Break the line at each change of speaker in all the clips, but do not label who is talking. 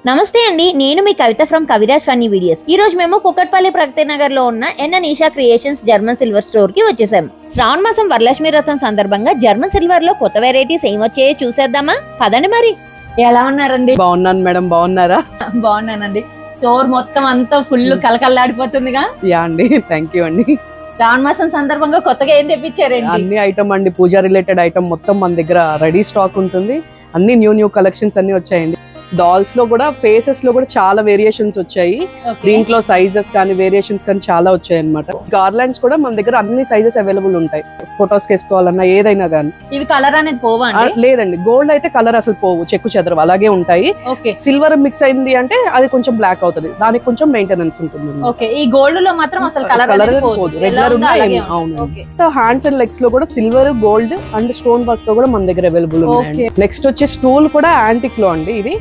నమస్తే అండి, నేను మీ Kavitha from Kaviraj funny videos. ఈ రోజు మేము కుకట్పల్లి ప్రగతి నగర్ లో ఉన్న N Eesha creations German silver store కి వచ్చేసాం. శ్రావణ మాసం వరలక్ష్మి వ్రతం సందర్భంగా జర్మన్ సిల్వర్ లో కొత్త వెరైటీస్ ఏం వచ్చాయో చూసేద్దామా? పదండి మరి. ఎలా ఉన్నారండి?
బాగున్నాను మేడం, బాగున్నారా?
బాగున్నానండి. స్టోర్ మొత్తం అంతా ఫుల్ కలకల్లాడిపోతుందిగా.
యా అండి, థ్యాంక్ యూ అండి.
శ్రావణ మాసం సందర్భంగా కొత్తగా ఏం తెప్పించారండి?
అన్ని ఐటమ్ అండి, పూజా రిలేటెడ్ ఐటమ్ మొత్తం మన దగ్గర రెడీ స్టాక్ ఉంటుంది. అన్ని న్యూ కలెక్షన్స్ అన్ని వచ్చాయండి. డాల్స్ లో కూడా, ఫేసెస్ లో కూడా చాలా వేరియేషన్స్ వచ్చాయి. దీంట్లో సైజెస్ కానీ వేరియేషన్స్ కానీ చాలా వచ్చాయి అన్నమాట. గార్లాండ్స్ కూడా మన దగ్గర అన్ని సైజెస్ అవైలబుల్ ఉంటాయి. ఫొటోస్ వేసుకోవాలన్నా ఏదైనా కానీ.
ఇవి కలర్ అనేది పోవా?
లేదండి, గోల్డ్ అయితే కలర్ అసలు పోవు, చెక్కు చెదరవు అలాగే ఉంటాయి. సిల్వర్ మిక్స్ అయింది అంటే అది కొంచెం బ్లాక్ అవుతుంది, దానికి కొంచెం మెయింటెనెన్స్ ఉంటుంది.
ఈ గోల్డ్ లో మాత్రం అసలు కలర్ పోదు, రెగ్యులర్ ఉన్నాయి.
హ్యాండ్స్ అండ్ లెగ్స్ లో కూడా silver, gold and stone work తో కూడా మన దగ్గర అవైలబుల్ ఉన్నాయి. నెక్స్ట్ వచ్చే స్టూల్ కూడా యాంటిక్ లో అండి. ఇది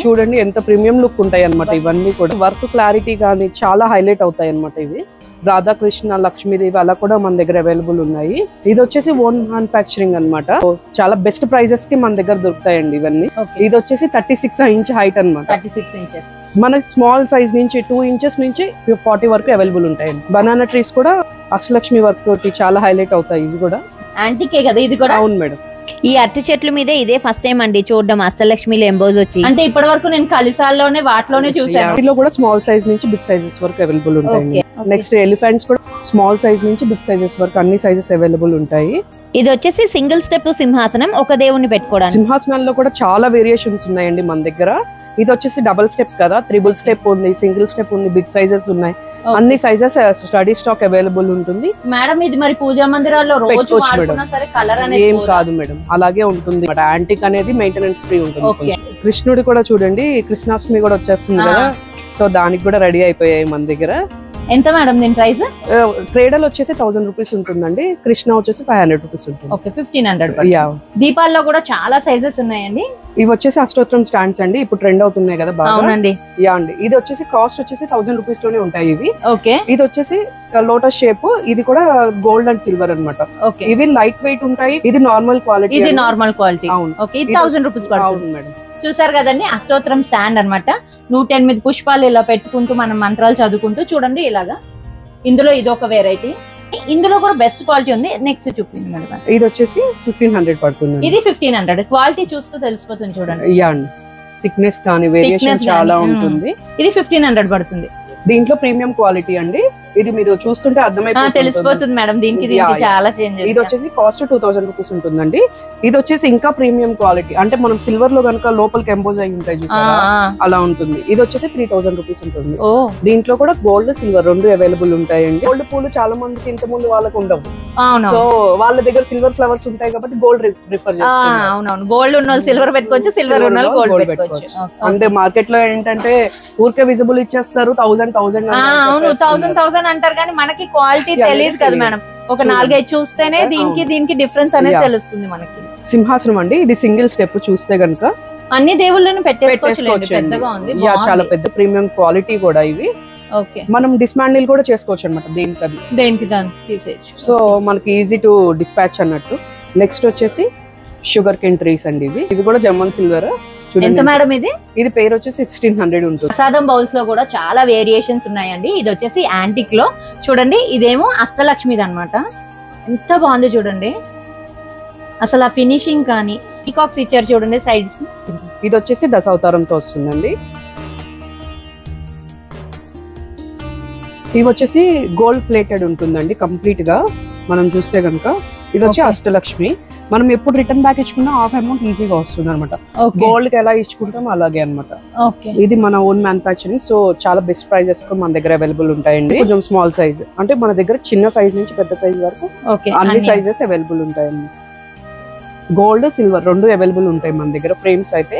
చూడండి ఎంత ప్రీమియం లుక్ ఉంటాయి అన్నమాట. ఇవన్నీ కూడా వర్క్ క్లారిటీ కానీ చాలా హైలైట్ అవుతాయి అన్నమాట. ఇవి రాధాకృష్ణ, లక్ష్మీదేవి అలా కూడా మన దగ్గర అవైలబుల్ ఉన్నాయి. ఇది వచ్చేసి ఓన్ మ్యానుఫ్యాక్చరింగ్ అన్నమాట. చాలా బెస్ట్ ప్రైజెస్ కి మన దగ్గర దొరుకుతాయండి ఇవన్నీ. ఇది వచ్చేసి 36 ఇంచ్ హైట్ అన్నమాట. 36 ఇంచెస్ మన స్మాల్ సైజ్ నుంచి 2 ఇంచెస్ నుంచి 40 వరకు అవైలబుల్ ఉంటాయండి. బనానా ట్రీస్ కూడా అష్టలక్ష్మి వర్క్ తోటి చాలా హైలైట్ అవుతాయి. ఇవి కూడా
యాంటికే కదా ఇది కూడా?
అవును మేడం.
ఈ అరటి చెట్ల మీద ఇదే ఫస్ట్ టైం అండి చూడడం అష్టలక్ష్మిలో ఎంబోజ్ వచ్చి. అంటే ఇప్పటి వరకు నేను కలిసాల్లోనే వాటిలోనే చూసాను.
వీటిలో కూడా స్మాల్ సైజ్ నుంచి బిగ్ సైజెస్ వరకు అవైలబుల్ ఉంటాయి. నెక్స్ట్ ఎలిఫెంట్స్ కూడా స్మాల్ సైజ్ నుంచి బిగ్ సైజెస్ వరకు అన్ని సైజెస్ అవైలబుల్ ఉంటాయి.
ఇది వచ్చేసి సింగిల్ స్టెప్ సింహాసనం, ఒక దేవుని పెట్టుకోవడానికి.
సింహాసనాల్లో కూడా చాలా వేరియేషన్స్ ఉన్నాయండి మన దగ్గర. ఇది వచ్చేసి డబుల్ స్టెప్ కదా, 3 స్టెప్ ఉంది, సింగిల్ స్టెప్ ఉంది, బిగ్ సైజెస్ ఉన్నాయి. అన్ని సైజెస్ స్టడీ స్టాక్ అవైలబుల్ ఉంటుంది.
మేడం ఇది మరి పూజా మందిరాల్లో రోజు కలర్ అనేది
ఏం కాదు మేడం, అలాగే ఉంటుంది. యాంటిక్ అనేది మెయింటెనెన్స్ ఫ్రీ ఉంటుంది. కృష్ణుడి కూడా చూడండి, కృష్ణాష్టమి కూడా వచ్చేస్తుంది కదా, సో దానికి కూడా రెడీ అయిపోయాయి మన దగ్గర.
ఎంత మేడం దీని ప్రైస్?
క్రేడల్ వచ్చేసి 1000 రూపీస్ ఉంటుందండి, కృష్ణ వచ్చేసి 500 రూపీస్ ఉంటుంది.
1500. దీపాల్లో కూడా చాలా సైజెస్ ఉన్నాయండి.
ఇవి వచ్చేసి అష్టోత్తరం స్టాండ్స్ అండి, ఇప్పుడు ట్రెండ్ అవుతున్నాయి కదా బాగా.
అవునండి.
యా అండి, ఇది వచ్చేసి కాస్ట్ వచ్చేసి 1000 రూపీస్ లోనే ఉంటాయి ఇవి.
ఓకే.
ఇది వచ్చేసి లోటస్ షేప్, ఇది కూడా గోల్డ్ అండ్ సిల్వర్ అన్నమాట. ఇవి లైట్ వెయిట్ ఉంటాయి. ఇది నార్మల్ క్వాలిటీ.
ఇది నార్మల్ క్వాలిటీ. అవును. ఓకే. ఇది 1000 రూపీస్ పడుతుంది మేడం. చూసారు కదండి, అష్టోత్తరం స్టాండ్ అన్నమాట. 108 పుష్పాలు ఇలా పెట్టుకుంటూ మనం మంత్రాలు చదువుకుంటూ చూడండి ఇలాగా. ఇందులో ఇది ఒక వెరైటీ. ఇందులో కూడా బెస్ట్ క్వాలిటీ ఉంది. నెక్స్ట్ చూపించండి మేడం.
ఇది వచ్చేసి 1500 పడుతుంది.
ఇది 1500. క్వాలిటీ చూస్తూ తెలిసిపోతుంది చూడండి.
యా అండి, థిక్నెస్ కానీ వేరియేషన్ చాలా ఉంటుంది.
ఇది 1500 పడుతుంది.
దీంట్లో ప్రీమియం క్వాలిటీ అండి. ఇది మీరు చూస్తుంటే అర్థమైపోతుంది,
తెలిసిపోతుంది మేడం. దీనికి చాలా చేంజ్.
ఇది వచ్చేసి కాస్ట్ 2000 రూపీస్ ఉంటుందండి. ఇది వచ్చేసి ఇంకా ప్రీమియం క్వాలిటీ, అంటే మనం సిల్వర్ లో కనుక లోపలికి ఎంబోజ్ అయి ఉంటాయి చూసారా, అలా ఉంటుంది. ఇది వచ్చేసి 3000 రూపీస్ ఉంటుంది. దీంట్లో కూడా గోల్డ్, సిల్వర్ రెండు అవైలబుల్ ఉంటాయండి. గోల్డ్ పూలు చాలా మందికి ఇంత ముందు వాళ్ళకు ఉండవు, సో వాళ్ళ దగ్గర సిల్వర్ ఫ్లవర్స్ ఉంటాయి కాబట్టి గోల్డ్ రిఫర్ చేస్తారు.
అవునవును, గోల్డ్ ఉన్న సిల్వర్ పెట్టుకోవచ్చు, సిల్వర్ ఉన్న గోల్డ్ పెట్టుకోవచ్చు.
అంటే మార్కెట్ లో ఏంటంటే ఊరికే విజిబుల్ ఇచ్చేస్తారు, 1000
అవును 1000 అంటారు కానీ మనకి క్వాలిటీ తెలియదు కదా మేడం. ఒక 4-5 చూస్తేనే దీనికి డిఫరెన్స్ అనేది తెలుస్తుంది మనకి.
సింహాసనం అండి, ఇది సింగిల్ స్టెప్. చూస్తే గనుక
అన్ని దేవుళ్ళని పెట్టేసుకోవచ్చు. పెద్దగా ఉంది,
చాలా పెద్ద ప్రీమియం క్వాలిటీ కూడా ఇవి.
ఓకే.
మనం డిస్మాండిల్ కూడా చేసుకోవచ్చు అనమాట, దేనికి
దాన్ని తీసేయచ్చు.
సో మనకి ఈజీ టు డిస్పాచ్ అన్నట్టు. నెక్స్ట్ వచ్చేసి షుగర్ కేన్ ట్రీస్ అండి. ఇవి కూడా జర్మన్ సిల్వర్.
ఎంత మేడం ఇది?
ఇది పేరు వచ్చేసి 1600 ఉంటుంది.
ప్రసాదం బౌల్స్ లో కూడా చాలా వేరియేషన్స్ ఉన్నాయండి. ఇది వచ్చేసి యాంటిక్ లో చూడండి, ఇదేమో అష్టలక్ష్మిది అన్నమాట. ఎంత బాగుంది చూడండి అసలు ఆ ఫినిషింగ్ కానీ. పీకాక్స్ ఇచ్చారు చూడండి సైడ్స్.
ఇది వచ్చేసి దశావతారంతో వస్తుందండి. ఇవి వచ్చేసి గోల్డ్ ప్లేటెడ్ ఉంటుందండి కంప్లీట్ గా. మనం చూస్తే కనుక ఇది వచ్చి అష్టలక్ష్మి. మనం ఎప్పుడు రిటర్న్ బ్యాక్ ఇచ్చుకున్నా హాఫ్ అమౌంట్ ఈజీగా వస్తుంది అనమాట. గోల్డ్ కి ఎలా ఇచ్చుకుంటాం అలాగే అనమాట. ఇది మన ఓన్ మ్యానుఫ్యాక్చరింగ్, సో చాలా బెస్ట్ ప్రైజెస్ మన దగ్గర అవైలబుల్ ఉంటాయండి. కొంచెం స్మాల్ సైజ్, అంటే మన దగ్గర చిన్న సైజ్ నుంచి పెద్ద సైజ్ వరకు అన్ని సైజెస్ అవైలబుల్ ఉంటాయండి. గోల్డ్, సిల్వర్ రెండు అవైలబుల్ ఉంటాయి మన దగ్గర. ఫ్రేమ్స్ అయితే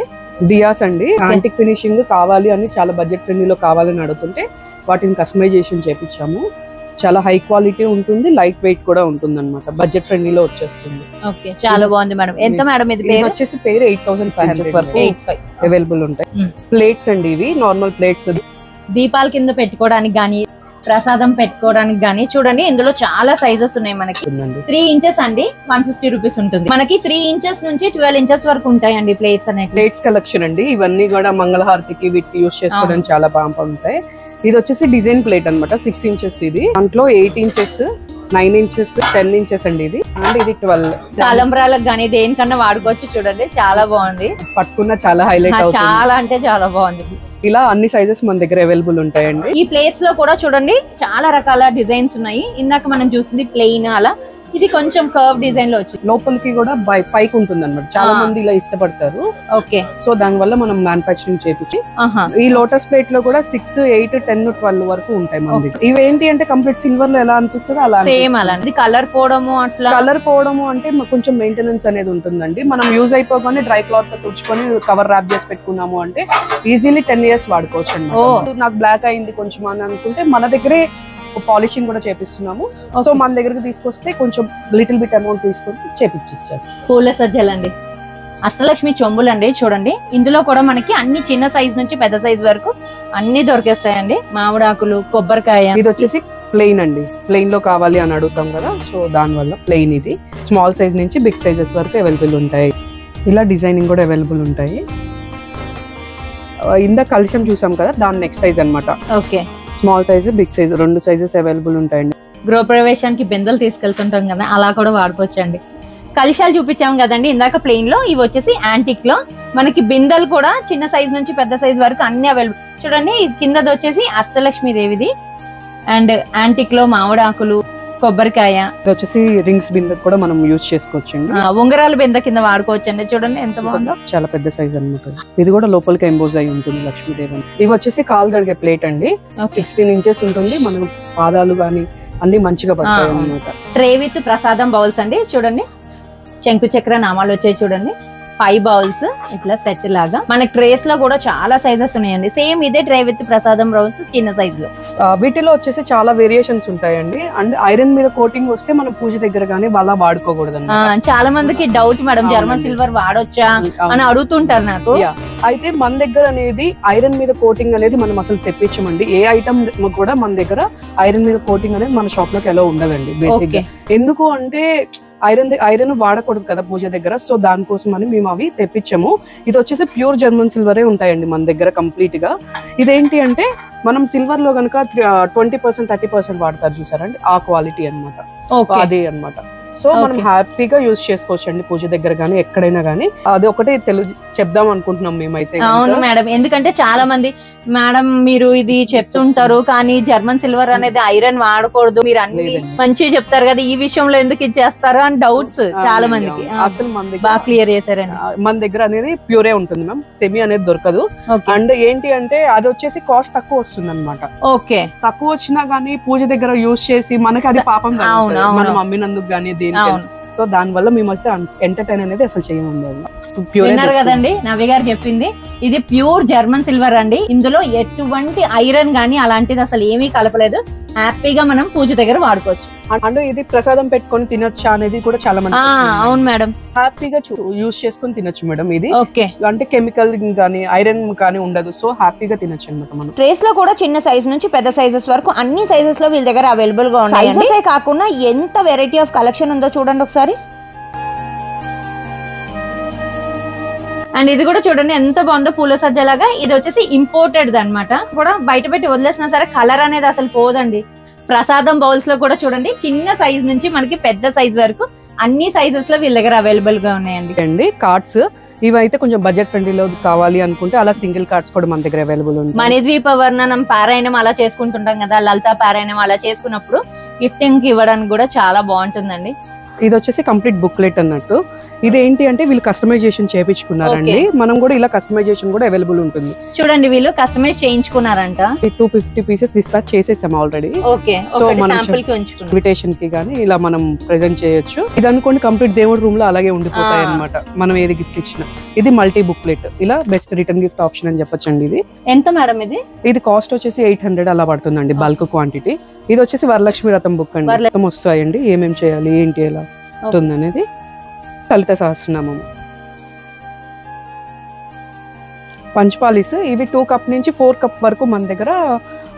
దియాస్ అండి, యాంటిక్ ఫినిషింగ్ కావాలి అని చాలా బడ్జెట్ ఫ్రెండ్లీలో కావాలని అడుగుతుంటే వాటిని కస్టమైజేషన్ చేపించాము. చాలా హై క్వాలిటీ ఉంటుంది, లైట్ వెయిట్ కూడా ఉంటుంది అనమాట. బడ్జెట్ ఫ్రెండ్లీలో వచ్చేస్తుంది.
ఓకే, చాలా బాగుంది మేడం. ఎంత మేడం ఇది? పేరు
వచ్చేసి 8500 వరకు అవైలబుల్ ఉంటాయి. ప్లేట్స్ అండి, ఇవి నార్మల్ ప్లేట్స్.
దీపాల కింద పెట్టుకోవడానికి గానీ ప్రసాదం పెట్టుకోవడానికి గానీ చూడండి ఇందులో చాలా సైజెస్ ఉన్నాయి మనకి. 3 ఇంచెస్ అండి 150 రూపీస్ ఉంటుంది. మనకి 3 ఇంచెస్ నుంచి 12 ఇంచెస్ వరకు ఉంటాయండి ప్లేట్స్ అనేవి.
ప్లేట్స్ కలెక్షన్ అండి. ఇవన్నీ కూడా మంగళహారతికి వీటికి యూస్ చేసుకోవడానికి చాలా బాగుంటాయి. ఇది వచ్చేసి డిజైన్ ప్లేట్ అన్నమాట. 6 ఇంచెస్ ఇది. దాంట్లో 8 ఇంచెస్ 9 ఇంచెస్ 10 ఇంచెస్ అండి ఇది. అండ్ ఇది 12.
తలంబ్రాలకు గానీ దేనికన్నా వాడుకోవచ్చు. చూడండి చాలా బాగుంది.
పట్టుకున్న చాలా హైలైట్ అవుతుంది.
చాలా అంటే చాలా బాగుంది.
ఇలా అన్ని సైజెస్ మన దగ్గర అవైలబుల్ ఉంటాయండి.
ఈ ప్లేట్స్ లో కూడా చూడండి చాలా రకాల డిజైన్స్ ఉన్నాయి. ఇందాక మనం చూసింది ప్లెయిన్, అలా ఇది కొంచెం కర్వ్ డిజైన్ లో వచ్చింది.
లోపలికి కూడా పైకి ఉంటుంది అన్నమాట. చాలా మంది ఇలా ఇష్టపడతారు.
ఓకే.
సో దాని వల్ల మనం మ్యానుఫాక్చరింగ్ చేపించి ఈ లోటస్ ప్లేట్ లో కూడా 6, 8, 10, 12 వరకు ఉంటాయి మనకి. ఇవి ఏంటి అంటే కంప్లీట్ సిల్వర్ లో ఎలా అనిపిస్తుందో అలా
సేమ్ అలా. కలర్ పోవడము అట్లా
కలర్ పోవడము అంటే కొంచెం మెయింటెనెన్స్ అనేది ఉంటుందండి. మనం యూజ్ అయిపోగానే డ్రై క్లాత్ తో తుడుచుకొని కవర్ ర్యాప్ చేసి పెట్టుకున్నాము అంటే ఈజీలీ 10 ఇయర్స్ వాడుకోవచ్చు అన్నమాట. నాకు బ్లాక్ అయింది కొంచెం అని అనుకుంటే మన దగ్గరే పాలిషింగ్ కూడా చేపిస్తున్నాము. సో మన దగ్గరకు తీసుకొస్తే కొంచెం లిటిల్ బిట్ అమౌంట్ తీసుకొని చేపించేస్తాం.
పూల సజ్జలండి, అష్టలక్ష్మి చెంబులండి. చూడండి ఇందులో కూడా మనకి అన్ని చిన్న సైజ్ నుంచి పెద్ద సైజ్ వరకు అన్ని దొరికేస్తాయండి. మామిడాకులు, కొబ్బరికాయ.
ఇది వచ్చేసి ప్లెయిన్ అండి. ప్లెయిన్ లో కావాలి అని అడుగుతాం కదా, సో దాని వల్ల ప్లెయిన్. ఇది స్మాల్ సైజ్ నుంచి బిగ్ సైజెస్ వరకు అవైలబుల్ ఉంటాయి. ఇలా డిజైనింగ్ కూడా అవైలబుల్ ఉంటాయి. ఇందా కలుషం చూసాం కదా, దాని నెక్స్ట్ సైజ్ అన్నమాట.
Okay.
Small size, big size 2 sizes available ఉంటాయండి.
గృహప్రవేశానికి బెందలు తీసుకెళ్తుంటాం కదా, అలా కూడా వాడుకోవచ్చండి. కలశాలు చూపించాం కదండి ఇందాక ప్లెయిన్ లో. ఇవి వచ్చేసి యాంటిక్ లో మనకి బిందెలు కూడా చిన్న సైజ్ నుంచి పెద్ద సైజ్ వరకు అన్ని అవైలబుల్. చూడండి కిందది వచ్చేసి అష్టలక్ష్మి దేవిది. అండ్ యాంటిక్ లో మామిడాకులు, కొబ్బరికాయ.
ఇది వచ్చేసి రింగ్స్ బిందె కూడా మనం యూజ్ చేసుకోవచ్చండి.
ఉంగరాల బిందె కింద వాడుకోవచ్చండి. చూడండి ఎంత బాగుందో.
చాలా పెద్ద సైజ్ అన్నమాట. ఇది కూడా లోపలికి ఎంబోజ్ అయి ఉంటుంది లక్ష్మీదేవి. ఇవి వచ్చేసి కాలు గడిగే ప్లేట్ అండి. 16 ఇంచెస్ ఉంటుంది. మనం పాదాలు గానీ అన్ని మంచిగా పడతాయి అన్నమాట.
ట్రే విత్ ప్రసాదం బౌల్స్ అండి. చూడండి శంకు చక్ర నామాలు వచ్చాయి. చూడండి 5 బౌల్స్ ఇట్లా సెట్ లాగా. మన ట్రేస్ లో కూడా చాలా సైజెస్ ఉన్నాయండి. సేమ్ ఇదే ట్రే విత్ ప్రసాదం బౌల్స్ చిన్న సైజ్ లో.
వీటిలో వచ్చేసి చాలా వేరియేషన్స్ ఉంటాయండి. అండ్ ఐరన్ మీద కోటింగ్ వస్తే మనం పూజ దగ్గర గానీ అలా వాడుకోకూడదు.
చాలా మందికి డౌట్ మేడం, జర్మన్ సిల్వర్ వాడొచ్చా అని అడుగుతుంటారు నాకు.
అయితే మన దగ్గర అనేది ఐరన్ మీద కోటింగ్ అనేది మనం అసలు తెప్పించమండి. ఏ ఐటమ్ కూడా మన దగ్గర ఐరన్ మీద కోటింగ్ అనేది మన షాప్ లోకి ఎలా ఉండదండి బేసిక్ గా. ఎందుకు అంటే ఐరన్ వాడకూడదు కదా పూజ దగ్గర. సో దానికోసం అని మేము అవి తెప్పించాము. ఇది వచ్చేసి ప్యూర్ జర్మన్ సిల్వరే ఉంటాయండి మన దగ్గర కంప్లీట్ గా. ఇదేంటి అంటే మనం సిల్వర్ లో కనుక 20%, 30% వాడతారు చూసారండి, ఆ క్వాలిటీ అన్నమాట. అదే అన్నమాట. సో మనం హ్యాపీగా యూజ్ చేసుకోవచ్చు అండి పూజ దగ్గర గానీ ఎక్కడైనా గానీ. అది ఒకటే చెప్దాం అనుకుంటున్నాం మేమైతే.
అవును మేడం, ఎందుకంటే చాలా మంది మేడం మీరు ఇది చెప్తుంటారు కానీ జర్మన్ సిల్వర్ అనేది ఐరన్ వాడకూడదు, మీరు అన్ని మంచిగా చెప్తారు కదా, ఈ విషయంలో ఎందుకు ఇచ్చేస్తారు అని డౌట్స్ చాలా మందికి. అసలు మన దగ్గర బాగా క్లియర్ చేశారండి.
మన దగ్గర అనేది ప్యూరే ఉంటుంది మ్యామ్, సెమీ అనేది దొరకదు. అండ్ ఏంటి అంటే అది వచ్చేసి కాస్ట్ తక్కువ వస్తుంది అనమాట.
ఓకే,
తక్కువ వచ్చినా గానీ పూజ దగ్గర యూజ్ చేసి మనకి అది పాపం మనం అమ్మినందుకు గానీ దేని. సో దాని వల్ల మేమైతే ఎంటర్టైన్ అనేది అసలు చేయమండి.
విన్నారు కదండి నవ్య గారు చెప్పింది. ఇది ప్యూర్ జర్మన్ సిల్వర్ అండి. ఇందులో ఎటువంటి ఐరన్ గానీ అలాంటిది అసలు ఏమీ కలపలేదు. హ్యాపీగా మనం పూజ దగ్గర వాడుకోవచ్చు.
అంటే ఇది ప్రసాదం పెట్టుకొని తినొచ్చా అనేది కూడా చాలా మంది.
అవును మేడం,
హ్యాపీగా యూజ్ చేసుకొని తినొచ్చు మేడం. ఇది
ఓకే, అంటే
కెమికల్ కానీ ఐరన్ కానీ ఉండదు. సో హ్యాపీగా తినొచ్చు అనమాట. మనం
ట్రేస్ లో కూడా చిన్న సైజ్ నుంచి పెద్ద సైజెస్ వరకు అన్ని సైజెస్ లో వీళ్ళ దగ్గర అవైలబుల్ గా ఉన్నాయి. సైజెసే కాకుండా ఎంత వెరైటీ ఆఫ్ కలెక్షన్ ఉందో చూడండి ఒకసారి. అండ్ ఇది కూడా చూడండి ఎంత బాగుందో పూల సజ్జలాగా. ఇది వచ్చేసి ఇంపోర్టెడ్ అన్నమాట. కూడా బయట పెట్టి వదిలేసినా సరే కలర్ అనేది అసలు పోదండి. ప్రసాదం బౌల్స్ లో కూడా చూడండి చిన్న సైజ్ నుంచి మనకి పెద్ద సైజ్ వరకు అన్ని సైజెస్ లో వీళ్ళ దగ్గర అవైలబుల్ గా ఉన్నాయండి.
కార్డ్స్ ఇవైతే కొంచెం బడ్జెట్ ఫ్రెండ్లీలో కావాలి అనుకుంటే అలా సింగిల్ కార్డ్స్ కూడా మన దగ్గర అవైలబుల్ ఉంది.
మణిద్వీప వర్ణనం పారాయణం అలా చేసుకుంటుంటాం కదా, లలితా పారాయణం అలా చేసుకున్నప్పుడు గిఫ్టింగ్ కి ఇవ్వడానికి కూడా చాలా బాగుంటుందండి.
ఇది వచ్చేసి కంప్లీట్ బుక్లెట్ అన్నట్టు. ఇదేంటి అంటే వీళ్ళు కస్టమైజేషన్ చేయించుకున్నారండి. మనం కూడా ఇలా కస్టమైజేషన్ కూడా అవైలబుల్ ఉంటుంది.
చూడండి వీళ్ళు కస్టమైజ్ చేయించుకున్నారంట.
250 పీసెస్ డిస్పాచ్ చేసేసాం ఆల్రెడీ. సో మనం ఇన్విటేషన్ కి గానీ ఇలా మనం ప్రెజెంట్ చేయొచ్చు. ఇది అనుకోండి కంప్లీట్ దేవుడి రూమ్ లో అలాగే ఉండిపోతాయి అనమాట మనం ఏది గిఫ్ట్ ఇచ్చినా. ఇది మల్టీ బుక్లెట్, ఇలా బెస్ట్ రిటర్న్ గిఫ్ట్ ఆప్షన్ అని చెప్పొచ్చండి. ఇది ఎంత మేడం? ఇది కాస్ట్ వచ్చేసి 800 అలా పడుతుందండి బల్క్ క్వాంటిటీ. ఇది వచ్చేసి వరలక్ష్మి రథం బుక్ అండి. మొత్తం వస్తాయండి ఏమేమి చేయాలి ఏంటి ఎలా ఉంటుంది అనేది. లలిత సహస్రనామం, పంచపాలిస్. ఇవి 2 కప్ నుంచి 4 కప్ వరకు మన దగ్గర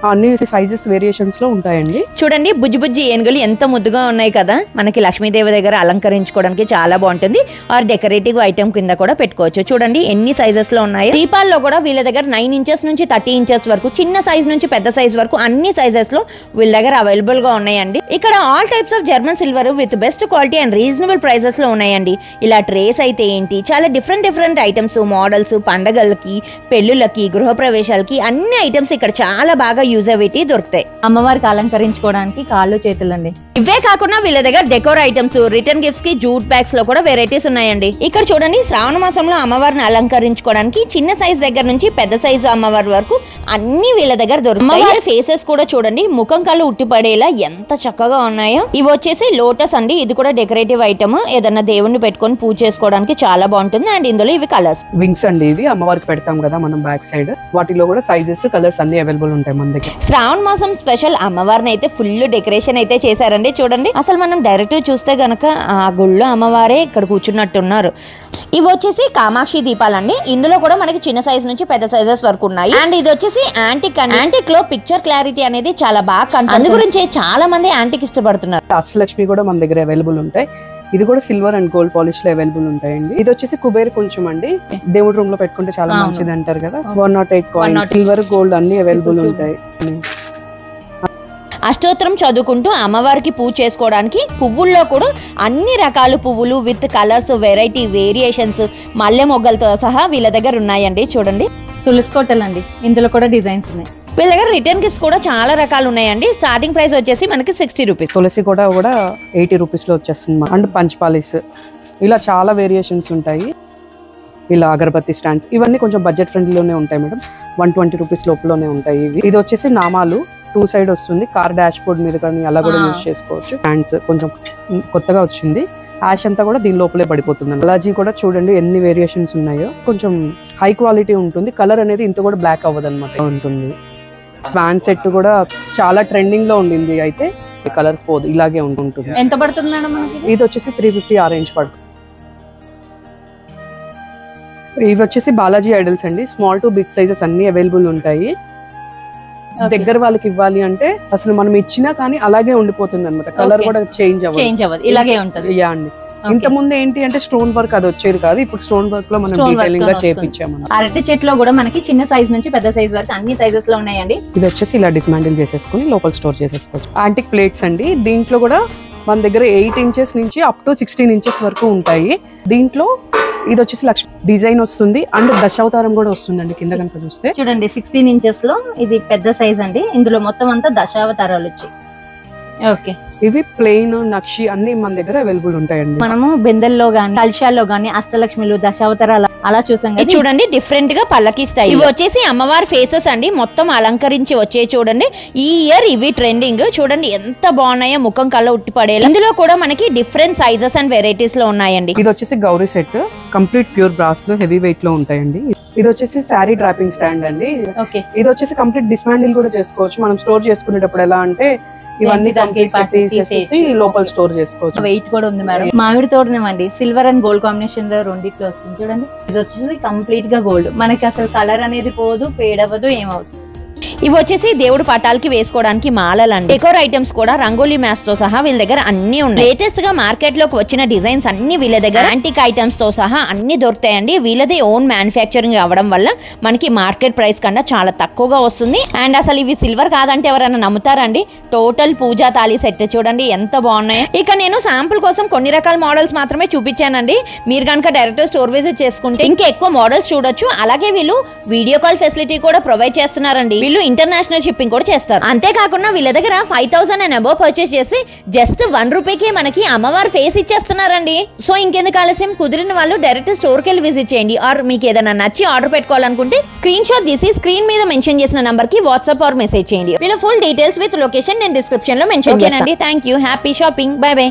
అన్ని సైజెస్ వేరియేషన్స్ లో ఉంటాయండి.
చూడండి బుజ్జి బుజ్జి ఏనుగులు ఎంత ముద్దుగా ఉన్నాయి కదా, మనకి లక్ష్మీదేవి దగ్గర అలంకరించుకోవడానికి చాలా బాగుంటుంది. ఆర్ డెకరేటివ్ ఐటమ్ కింద కూడా పెట్టుకోవచ్చు. చూడండి ఎన్ని సైజెస్ లో ఉన్నాయి. దీపాల్లో కూడా వీళ్ళ దగ్గర 9 ఇంచెస్ నుంచి 30 ఇంచెస్ వరకు, చిన్న సైజ్ నుంచి పెద్ద సైజ్ వరకు అన్ని సైజెస్ లో వీళ్ళ దగ్గర అవైలబుల్ గా ఉన్నాయండి. ఇక్కడ all types of German silver with best quality and reasonable prices లో ఉన్నాయండి. ఇలా ట్రేస్ అయితే ఏంటి, చాలా డిఫరెంట్ ఐటమ్స్, మోడల్స్, పండగలకి, పెళ్లిళ్ళకి, గృహప్రవేశాలకి అన్ని ఐటమ్స్ ఇక్కడ చాలా బాగా యూజబిలిటీ దొరుకుతాయి.
అమ్మవారికి అలంకరించుకోవడానికి కాళ్ళు చేతులు అండి.
ఇవే కాకుండా వీళ్ళ దగ్గర డెకోర్ ఐటమ్స్, రిటర్న్ గిఫ్ట్స్ కి జూట్ బ్యాగ్స్ లో కూడా వెరైటీస్ ఉన్నాయండి. ఇక్కడ చూడండి శ్రావణ మాసంలో అమ్మవారిని అలంకరించుకోవడానికి చిన్న సైజ్ దగ్గర నుంచి పెద్ద సైజు అమ్మవారి వరకు అన్ని వీళ్ళ దగ్గర దొరుకుతాయి. అమ్మవారి ఫేసెస్ కూడా చూడండి ముఖం కళ్ళు ఉట్టిపడేలా ఎంత చక్కగా ఉన్నాయో. ఇవి వచ్చేసి లోటస్ అండి. ఇది కూడా డెకరేటివ్ ఐటమ్. ఏదన్నా దేవుణ్ణి పెట్టుకొని పూజ చేసుకోవడానికి చాలా బాగుంటుంది. అండ్ ఇందులో ఇవి కలర్స్
వింగ్స్ అండి. ఇవి అమ్మవారికి పెడతాం కదా మనం బ్యాక్ సైడ్, వాటిలో కూడా సైజెస్, కలర్స్ అన్ని అవైలబుల్ ఉంటాయి మన దగ్గర.
శ్రావణ మాసం స్పెషల్ అమ్మవారిని అయితే ఫుల్ డెకరేషన్ అయితే చేశారండి. చూడండి అసలు మనం డైరెక్ట్ చూస్తే గనక ఆ గుళ్ళో అమ్మవారే ఇక్కడ కూర్చున్నట్టున్నారు. ఇవి వచ్చేసి కామాక్షి దీపాలండి. ఇందులో కూడా మనకి చిన్న సైజ్ నుంచి పెద్ద సైజెస్ వరకు ఉన్నాయి. అండ్ ఇది వచ్చేసి యాంటిక్ అండి. యాంటిక్ లో పిక్చర్ క్లారిటీ అనేది చాలా బాగా, అందు గురించి చాలా మంది యాంటిక్ ఇష్టపడుతున్నారు.
అష్టలక్ష్మి కూడా మన దగ్గర అవైలబుల్ ఉంటాయి. ఇది కూడా సిల్వర్ అండ్ గోల్డ్ పాలిష్ లో అవైలబుల్ ఉంటాయండి. ఇది వచ్చేసి కుబేర్ కొంచెం అండి, దేవుడి రూమ్ లో పెట్టుకుంటే చాలా మంచిది అంటారు కదా. 108 కాయిన్స్, సిల్వర్ గోల్డ్ అన్ని అవైలబుల్ ఉంటాయి.
అష్టోత్తరం చదువుకుంటూ అమ్మవారికి పూజ చేసుకోవడానికి పువ్వుల్లో కూడా అన్ని రకాల పువ్వులు విత్ కలర్స్, వెరైటీ వేరియేషన్స్, మల్లె మొగ్గలతో సహా వీళ్ళ దగ్గర ఉన్నాయండి. చూడండి
తులసి కోటలు అండి. ఇందులో కూడా డిజైన్స్ ఉన్నాయి.
వీళ్ళ దగ్గర రిటర్న్ గిఫ్ట్స్ కూడా చాలా రకాలు ఉన్నాయండి. స్టార్టింగ్ ప్రైస్ వచ్చేసి మనకి 60 రూపీస్.
తులసి కూడా 80 రూపీస్ లో వచ్చేస్తుంది. అండ్ పంచపాలిస్, ఇలా చాలా వేరియేషన్స్ ఉంటాయి. ఇలా అగరబత్తి స్టాండ్స్, ఇవన్నీ కొంచెం బడ్జెట్ ఫ్రెండ్లీలోనే ఉంటాయి మేడం. 120 రూపీస్ లోపలనే ఉంటాయి. ఇది వచ్చేసి నామాలు 2 సైడ్ వస్తుంది. కార్ డాష్ బోర్డ్ మీద కానీ అలా కూడా యూజ్ చేసుకోవచ్చు. స్టాండ్స్ కొంచెం కొత్తగా వచ్చింది. యాష్ అంతా కూడా దీని లోపలే పడిపోతుంది. అలాజీ కూడా చూడండి ఎన్ని వేరియేషన్స్ ఉన్నాయో. కొంచెం హై క్వాలిటీ ఉంటుంది. కలర్ అనేది ఇంత కూడా బ్లాక్ అవ్వదు అనమాట ఉంటుంది. ఫ్యాన్ సెట్ కూడా చాలా ట్రెండింగ్ లో ఉండింది. అయితే కలర్ పోదు, ఇలాగే ఉంటుంది.
ఎంత పడుతుంది మేడం మనకి?
ఇది వచ్చేసి 350 ఆరెంజ్ పడుతుంది. ఇవి వచ్చేసి బాలాజీ ఐడల్స్ అండి. స్మాల్ టు బిగ్ సైజెస్ అన్ని అవైలబుల్ ఉంటాయి. దగ్గర వాళ్ళకి ఇవ్వాలి అంటే అసలు మనం ఇచ్చినా కానీ అలాగే ఉండిపోతుంది అనమాట. కలర్ కూడా చేంజ్
అవ్వదు, ఇలాగే ఉంటుంది.
యా అండి. ఇంత ముందు ఏంటి అంటే స్టోన్ వర్క్ అది వచ్చేది కాదు. ఇప్పుడు స్టోన్ వర్క్ లో మనం డీటెయిలింగ్ గా చేపించాము.
అరటి చెట్లో కూడా మనకి చిన్న సైజ్ నుంచి పెద్ద సైజ్ వరకు అన్ని సైజెస్ లో ఉన్నాయండి.
ఇది వచ్చేసి ఇలా డిస్మాంటిల్ చేసేసుకుని లోపల స్టోర్ చేసేసుకోవచ్చు. యాంటిక్ ప్లేట్స్ అండి. దీంట్లో కూడా మన దగ్గర 8 ఇంచెస్ నుంచి అప్ టు 16 ఇంచెస్ వరకు ఉంటాయి. దీంట్లో ఇది వచ్చేసి లక్ష్మి డిజైన్ వస్తుంది. అండ్ దశావతారం కూడా వస్తుందండి కింద కనుక చూస్తే.
చూడండి 16 ఇంచెస్ లో ఇది పెద్ద సైజ్ అండి. ఇందులో మొత్తం అంతా దశావతారాలు వచ్చాయి. ఓకే,
ఇవి ప్లెయిన్ నక్షి అన్ని మన దగ్గర అవైలబుల్ ఉంటాయండి.
మనము బెందల్లో గానీ, కలశాల్లో గానీ అష్టలక్ష్మిలు, దశావతారాలు అలా చూసాం.
చూడండి డిఫరెంట్ గా పల్లకి స్టైల్. ఇవి వచ్చేసి అమ్మవారి ఫేసెస్ అండి. మొత్తం అలంకరించి వచ్చే చూడండి. ఈ ఇయర్ ఇవి ట్రెండింగ్. చూడండి ఎంత బాగున్నాయో, ముఖం కళ్ళ ఉట్టి పడేలా. ఇందులో కూడా మనకి డిఫరెంట్ సైజెస్ అండ్ వెరైటీస్ లో ఉన్నాయండి.
ఇది వచ్చేసి Gauri set, complete pure brass లో హెవీ వెయిట్ లో ఉంటాయండి. ఇది వచ్చేసి శారీ డ్రాపింగ్ స్టాండ్ అండి. ఇది వచ్చేసి కంప్లీట్ డిస్మాండిల్ కూడా చేసుకోవచ్చు. మనం స్టోర్ చేసుకునేటప్పుడు ఎలా అంటే ఇవన్నీ తీసేసి లోపల స్టోర్ చేసుకోవచ్చు.
వెయిట్ కూడా ఉంది మేడం. మామిడి తోరణమండి. సిల్వర్ అండ్ గోల్డ్ కాంబినేషన్ లో రెండిట్లో వచ్చింది. చూడండి ఇది వచ్చేసి కంప్లీట్ గా గోల్డ్. మనకి అసలు కలర్ అనేది పోదు, ఫేడ్ అవ్వదు, ఏమవుతుంది.
ఇవి వచ్చేసి దేవుడు పటాలకి వేసుకోవడానికి మాలలండి. డెకోర్ ఐటమ్స్ కూడా రంగోలీ మ్యాచ్ తో సహా వీళ్ళ దగ్గర అన్ని ఉన్నాయి. లేటెస్ట్ గా మార్కెట్ లోకి వచ్చిన డిజైన్స్ అన్ని వీళ్ళ దగ్గర యాంటిక్ ఐటమ్స్ తో సహా అన్ని దొరుకుతాయండి. వీళ్ళది ఓన్ మ్యానుఫ్యాక్చరింగ్ అవ్వడం వల్ల మనకి మార్కెట్ ప్రైస్ కన్నా చాలా తక్కువగా వస్తుంది. అండ్ అసలు ఇవి సిల్వర్ కాదంటే ఎవరైనా నమ్ముతారండి. టోటల్ పూజా తాళి సెట్ చూడండి ఎంత బాగున్నాయి. ఇక నేను శాంపుల్ కోసం కొన్ని రకాల మోడల్స్ మాత్రమే చూపించానండి. మీరు కనుక డైరెక్ట్ స్టోర్ విజిట్ చేసుకుంటే ఇంకా ఎక్కువ మోడల్స్ చూడొచ్చు. అలాగే వీళ్ళు వీడియో కాల్ ఫెసిలిటీ కూడా ప్రొవైడ్ చేస్తున్నారండి. వీళ్ళు ఇంటర్నేషనల్ షిప్పింగ్ కూడా చేస్తారు. అంతేకాకుండా వీళ్ళ దగ్గర 5000 అండ్ అబోవ్ పర్చేస్ చేసి జస్ట్ 1 రూపీకి మనకి అమ్మవారి ఫేస్ ఇచ్చేస్తున్నారండి. సో ఇంకెందుకు ఆలస్యం, కుదిరిన వాళ్ళు డైరెక్ట్ స్టోర్ కి వెళ్ళి విజిట్ చేయండి. ఆర్ మీకు ఏదైనా నచ్చి ఆర్డర్ పెట్టుకోవాలనుకుంటే స్క్రీన్ షాట్ తీసి స్క్రీన్ మీద మెన్షన్ చేసిన నంబర్ కి వాట్సాప్ ఆర్ మెసేజ్ చేయండి. వీళ్ళ ఫుల్ డీటెయిల్స్ విత్ లొకేషన్ నేను డిస్క్రిప్షన్ లో మెన్షన్ చేస్తాను. Thank you. Happy shopping. By by.